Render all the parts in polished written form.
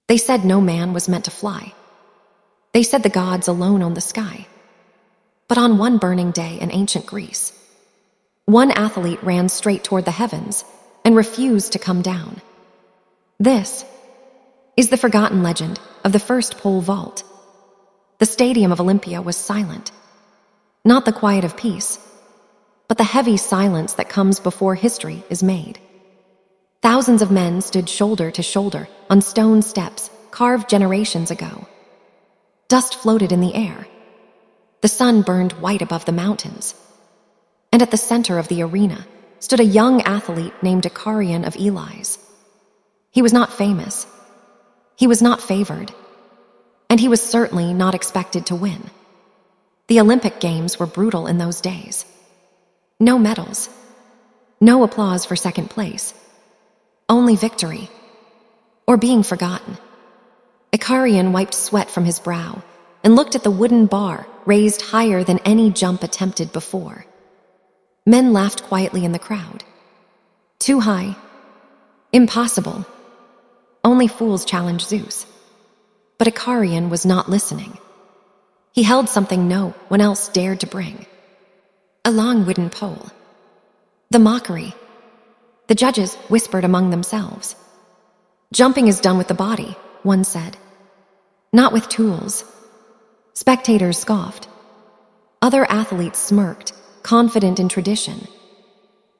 They said no man was meant to fly. They said the gods alone owned the sky. But on one burning day in ancient Greece, one athlete ran straight toward the heavens and refused to come down. This is the forgotten legend of the first pole vault. The stadium of Olympia was silent, not the quiet of peace, but the heavy silence that comes before history is made. Thousands of men stood shoulder to shoulder on stone steps carved generations ago. Dust floated in the air. The sun burned white above the mountains. And at the center of the arena stood a young athlete named Icarion of Elis. He was not famous. He was not favored. And he was certainly not expected to win. The Olympic Games were brutal in those days. No medals. No applause for second place. Only victory. Or being forgotten. Icarion wiped sweat from his brow and looked at the wooden bar raised higher than any jump attempted before. Men laughed quietly in the crowd. Too high. Impossible. Only fools challenge Zeus. But Icarion was not listening. He held something no one else dared to bring. A long wooden pole. The mockery. The judges whispered among themselves. Jumping is done with the body, one said. Not with tools. Spectators scoffed. Other athletes smirked, confident in tradition.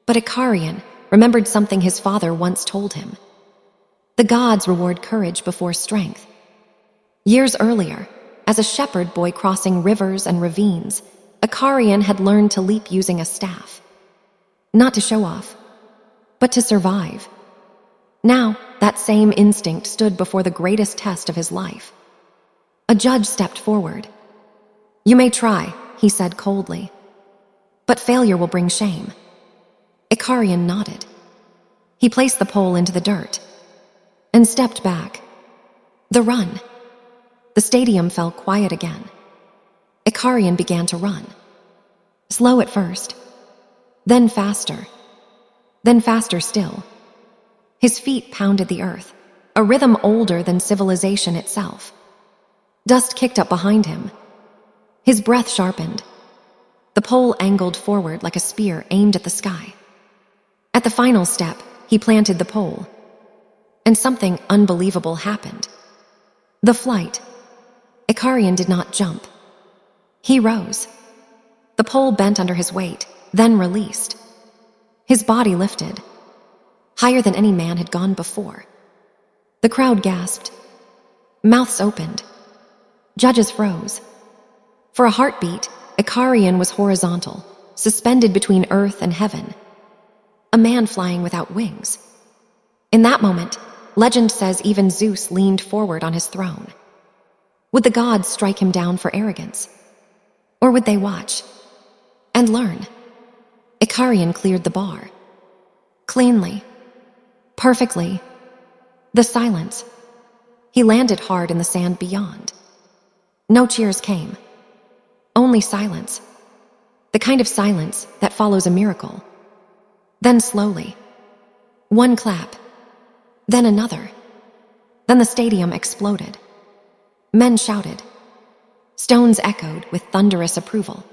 But Icarion remembered something his father once told him. The gods reward courage before strength. Years earlier, as a shepherd boy crossing rivers and ravines, Icarion had learned to leap using a staff. Not to show off, but to survive. Now, that same instinct stood before the greatest test of his life. A judge stepped forward. "You may try," he said coldly, "but failure will bring shame." Icarion nodded. He placed the pole into the dirt and stepped back. The run. The stadium fell quiet again. Icarion began to run. Slow at first, then faster still. His feet pounded the earth, a rhythm older than civilization itself. Dust kicked up behind him. His breath sharpened. The pole angled forward like a spear aimed at the sky. At the final step, he planted the pole. And something unbelievable happened. The flight. Icarion did not jump. He rose. The pole bent under his weight, then released. His body lifted, higher than any man had gone before. The crowd gasped. Mouths opened. Judges froze. For a heartbeat, Icarion was horizontal, suspended between earth and heaven. A man flying without wings. In that moment, legend says even Zeus leaned forward on his throne. Would the gods strike him down for arrogance? Or would they watch and learn? Icarion cleared the bar. Cleanly. Perfectly. The silence. He landed hard in the sand beyond. No cheers came. Only silence. The kind of silence that follows a miracle. Then slowly. One clap. Then another. Then the stadium exploded. Men shouted. Stones echoed with thunderous approval.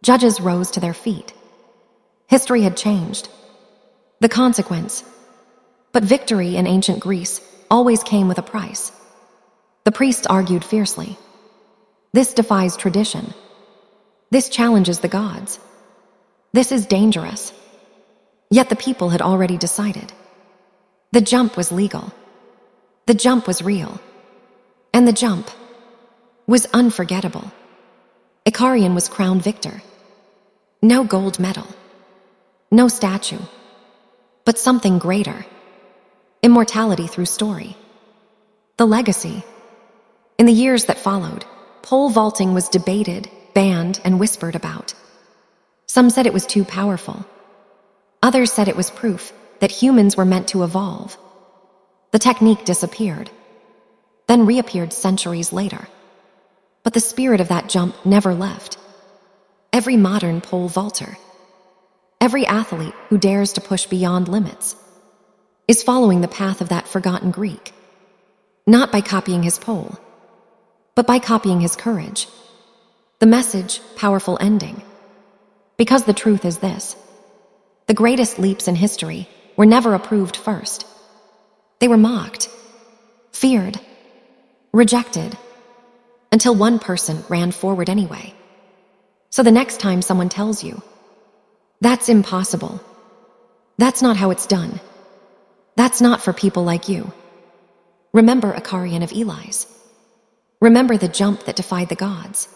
Judges rose to their feet. History had changed. The consequence. But victory in ancient Greece always came with a price. The priests argued fiercely. This defies tradition. This challenges the gods. This is dangerous. Yet the people had already decided. The jump was legal. The jump was real. And the jump was unforgettable. Icarion was crowned victor. No gold medal. No statue. But something greater. Immortality through story. The legacy. In the years that followed, pole vaulting was debated, banned, and whispered about. Some said it was too powerful. Others said it was proof that humans were meant to evolve. The technique disappeared, then reappeared centuries later. But the spirit of that jump never left. Every modern pole vaulter, every athlete who dares to push beyond limits, is following the path of that forgotten Greek. not by copying his pole, but by copying his courage. The message, powerful ending. Because the truth is this: the greatest leaps in history were never approved first. They were mocked, feared, rejected, until one person ran forward anyway. So the next time someone tells you, "That's impossible. That's not how it's done. That's not for people like you," remember Akarian of Eli's. Remember the jump that defied the gods.